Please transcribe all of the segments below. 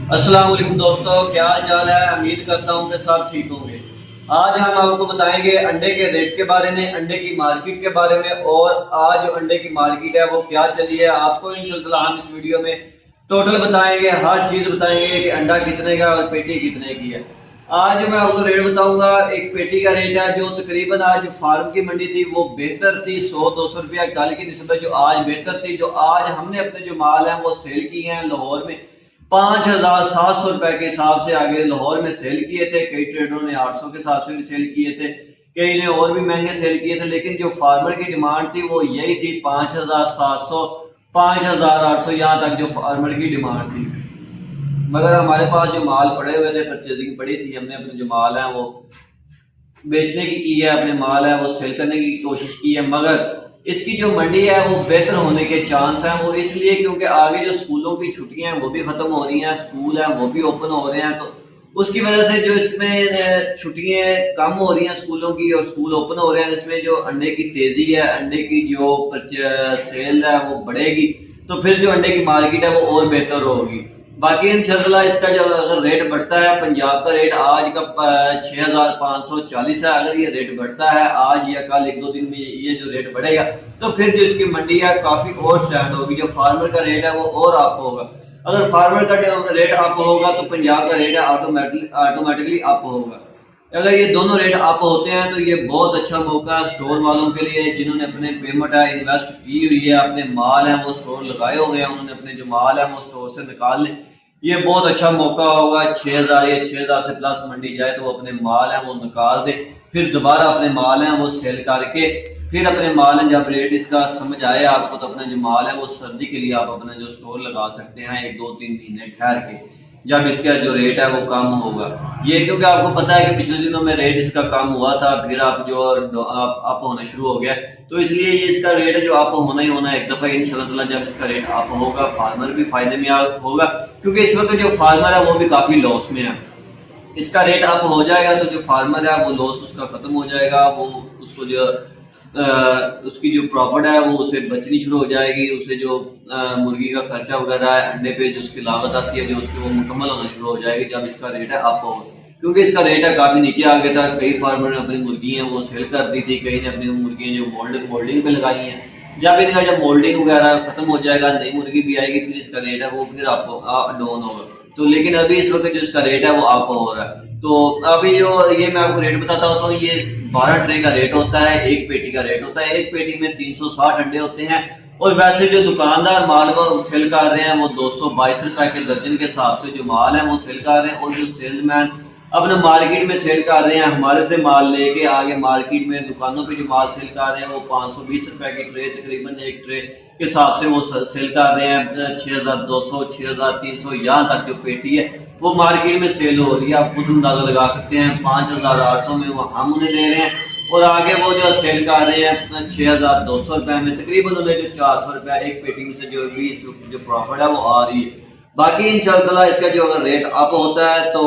अस्सलाम वालेकुम दोस्तों, क्या हाल चाल है। उम्मीद करता हूँ कि सब ठीक होंगे। आज हम आपको बताएंगे अंडे के रेट के बारे में, अंडे की मार्केट के बारे में, और आज जो अंडे की मार्केट है वो क्या चली है आपको इंशाल्लाह हम इस वीडियो में टोटल बताएंगे। हर चीज़ बताएंगे कि अंडा कितने का और पेटी कितने की है। आज जो मैं आपको रेट बताऊंगा, एक पेटी का रेट है जो तकरीबन आज जो फार्म की मंडी थी वो बेहतर थी, 100-200 रुपया कल की निस्बत जो आज बेहतर थी। जो आज हमने अपने जो माल है वो सेल किए हैं लाहौर में 5,700 रुपए के हिसाब से आगे लाहौर में सेल किए थे। कई ट्रेडरों ने 800 के हिसाब से भी सेल किए थे, कई ने और भी महंगे सेल किए थे, लेकिन जो फार्मर की डिमांड थी वो यही थी 5,700 5,800 यहाँ तक जो फार्मर की डिमांड थी। मगर हमारे पास जो माल पड़े हुए थे, परचेजिंग पड़ी थी, हमने अपने जो माल है वो बेचने की है, अपने माल है वो सेल करने की कोशिश की है। मगर इसकी जो मंडी है वो बेहतर होने के चांस हैं। वो इसलिए क्योंकि आगे जो स्कूलों की छुट्टियां हैं वो भी खत्म हो रही हैं, स्कूल है वो भी ओपन हो रहे हैं, तो उसकी वजह से जो इसमें छुट्टियां कम हो रही हैं स्कूलों की और स्कूल ओपन हो रहे हैं, इसमें जो अंडे की तेजी है, अंडे की जो सेल है वो बढ़ेगी, तो फिर जो अंडे की मार्केट है वो और बेहतर होगी। बाकी इंशाल्लाह इसका जो अगर रेट बढ़ता है, पंजाब का रेट आज का 6,540 है, अगर ये रेट बढ़ता है आज या कल 1-2 दिन में ये जो रेट बढ़ेगा तो फिर जो इसकी मंडी है काफी और स्टैंड होगी। जो फार्मर का रेट है वो और अप होगा। अगर फार्मर का रेट अप होगा तो पंजाब का रेट है ऑटोमेटिकली अप होगा। अगर ये दोनों रेट अप होते हैं तो ये बहुत अच्छा मौका है स्टोर वालों के लिए, जिन्होंने अपने पेमेंट है इन्वेस्ट की हुई है, अपने माल है वो स्टोर लगाए हुए हैं, उन्होंने अपने जो माल है वो स्टोर से निकाल लें। ये बहुत अच्छा मौका होगा। 6,000 या 6,000 से प्लस मंडी जाए तो वो अपने माल है वो निकाल दे, फिर दोबारा अपने माल है वो सेल करके फिर अपने माल है जब रेट इसका समझ आए आपको तो अपना जो माल है वो सर्दी के लिए आप अपना जो स्टोर लगा सकते हैं 1-2-3 महीने ठहर के, जब इसका जो रेट है वो कम होगा। ये क्योंकि आपको पता है कि पिछले दिनों में रेट इसका कम हुआ था, फिर आप जो अप होना शुरू हो गया, तो इसलिए ये इसका रेट जो अप होना ही होना है एक दफा इंशाल्लाह। जब इसका रेट अप होगा फार्मर भी फायदे में होगा, क्योंकि इस वक्त जो फार्मर है वो भी काफी लॉस में है। इसका रेट अप हो जाएगा तो जो फार्मर है वो लॉस उसका खत्म हो जाएगा, वो उसको जो उसकी जो प्रॉफिट है वो उसे बचनी शुरू हो जाएगी, उसे जो मुर्गी का खर्चा वगैरह है, अंडे पे जो उसकी लागत आती है जो उसकी वो मुकम्मल होना शुरू हो जाएगी जब इसका रेट है अप होगा। क्योंकि इसका रेट है काफी नीचे आ गया था, कई फार्मर ने अपनी मुर्गी है वो सेल कर दी थी, कई ने अपनी मुर्गियां जो मोल्डिंग पे लगाई हैं। जब मोल्डिंग वगैरह खत्म हो जाएगा, नई मुर्गी भी आएगी, फिर इसका रेट है वो फिर अप डाउन होगा। तो लेकिन अभी इस वक्त जो इसका रेट है वो अप हो रहा है। तो अभी जो ये मैं आपको रेट बताता हूँ, तो ये 12 ट्रे का रेट होता है, एक पेटी का रेट होता है। एक पेटी में 360 अंडे होते हैं, और वैसे जो दुकानदार माल वो सेल कर रहे हैं वो 222 रुपए के दर्जन के हिसाब से जो माल है वो सेल कर रहे हैं। और जो सेल्समैन अपने मार्केट में सेल कर रहे हैं हमारे से माल लेके आगे मार्केट में दुकानों पे जो माल सेल कर रहे हैं वो 520 रुपए की ट्रे, तकरीबन एक ट्रे के हिसाब से वो सेल कर रहे हैं। 6,200 6,300 यहाँ तक जो पेटी है वो मार्केट में सेल हो रही है। आप खुद अंदाजा लगा सकते हैं 5,800 में वो हम उन्हें दे रहे हैं, और आगे वो जो सेल कर रहे हैं 6,200 रुपए में, तकरीबन उन्हें जो 400 रुपया एक पेटी में से जो भी जो प्रॉफिट है वो आ रही है। बाकी इंशाल्लाह इसका जो अगर रेट अप होता है तो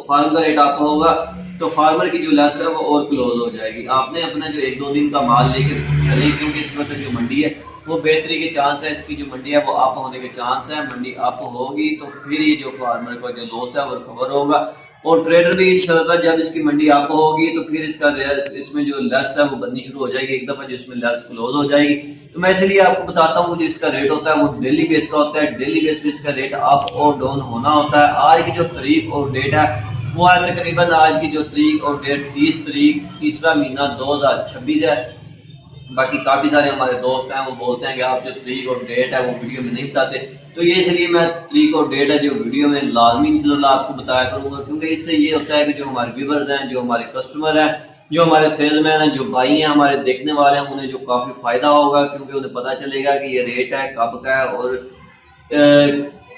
फार्म का रेट अप होगा तो फार्मर की जो लैस है वो और क्लोज हो जाएगी। आपने अपना जो 1-2 दिन का माल लेके चले, क्योंकि इस वक्त जो मंडी है वो बेहतरी के चांस है, इसकी जो मंडी है वो अप होने के चांस है। मंडी अप होगी तो फिर ये जो फार्मर का जो लॉस है वो रिकवर होगा, और ट्रेडर भी इंशाल्लाह जब इसकी मंडी अप होगी तो फिर इसका इसमें जो लेस है वो बननी शुरू हो जाएगी, एक दफा जो इसमें लेस क्लोज हो जाएगी। तो मैं इसलिए आपको बताता हूँ जो इसका रेट होता है वो डेली बेस का होता है, डेली बेस पे इसका रेट अप और डाउन होना होता है। आज की जो तारीख और डेट है वो है तकरीबन आज की जो तारीख और डेट 30 तारीख तीसरा महीना 2026 है। बाकी काफी सारे हमारे दोस्त हैं वो बोलते हैं कि आप जो तारीख और डेट है वो वीडियो में नहीं बताते, तो ये इसलिए मैं तारीख और डेट है जो वीडियो में लाजमी इंशाल्लाह आपको बताया करूंगा, क्योंकि इससे ये होता है कि जो हमारे व्यूवर्स हैं, जो हमारे कस्टमर हैं, जो हमारे सेल्समैन हैं, जो भाई हैं, हमारे देखने वाले हैं, उन्हें जो काफी फायदा होगा, क्योंकि उन्हें पता चलेगा कि ये रेट है कब का है और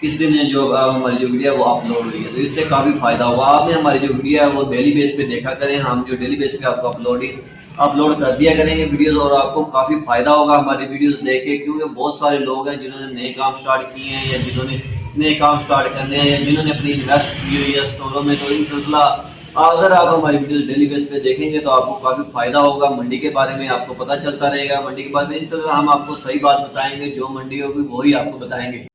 किस दिन जो हमारी जो वीडियो है वो अपलोड हुई है, तो इससे काफ़ी फ़ायदा होगा। आपने हमारी जो वीडियो है वो डेली बेस पे देखा करें, हम जो डेली बेस पे आपको अपलोड कर दिया करेंगे वीडियोस, और आपको काफ़ी फ़ायदा होगा हमारी वीडियोस देख के, क्योंकि बहुत सारे लोग हैं जिन्होंने नए काम स्टार्ट किए हैं या जिन्होंने नए काम स्टार्ट करने हैं या जिन्होंने अपनी इन्वेस्ट की हुई है स्टोरों में। तो इंशाल्लाह अगर आप हमारी वीडियोस डेली बेस पे देखेंगे तो आपको काफ़ी फ़ायदा होगा। मंडी के बारे में आपको पता चलता रहेगा, मंडी के बारे में इंशाल्लाह हम आपको सही बात बताएंगे, जो मंडी होगी वही आपको बताएंगे।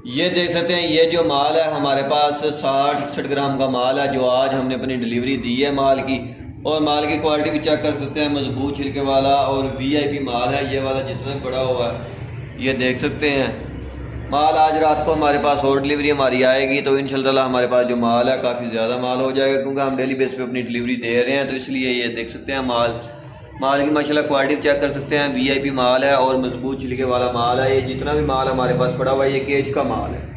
یہ دیکھ سکتے ہیں یہ جو مال ہے ہمارے پاس 60-61 گرام کا مال ہے جو آج ہم نے اپنی ڈلیوری دی ہے مال کی، اور مال کی کوالٹی بھی چیک کر سکتے ہیں، مضبوط چھلکے والا اور VIP مال ہے یہ والا جتنا بھی پڑا ہوا ہے یہ دیکھ سکتے ہیں۔ مال آج رات کو ہمارے پاس اور ڈلیوری ہماری آئے گی تو انشاءاللہ ہمارے پاس جو مال ہے کافی زیادہ مال ہو جائے گا، کیونکہ ہم ڈیلی بیس پہ اپنی ڈلیوری دے رہے ہیں، تو اس لیے یہ دیکھ سکتے ہیں مال کی ماشاءاللہ کوالٹی چیک کر سکتے ہیں، VIP مال ہے اور مضبوط چھلکے والا مال ہے۔ یہ جتنا بھی مال ہمارے پاس پڑا ہوا ہے یہ کیج کا مال ہے۔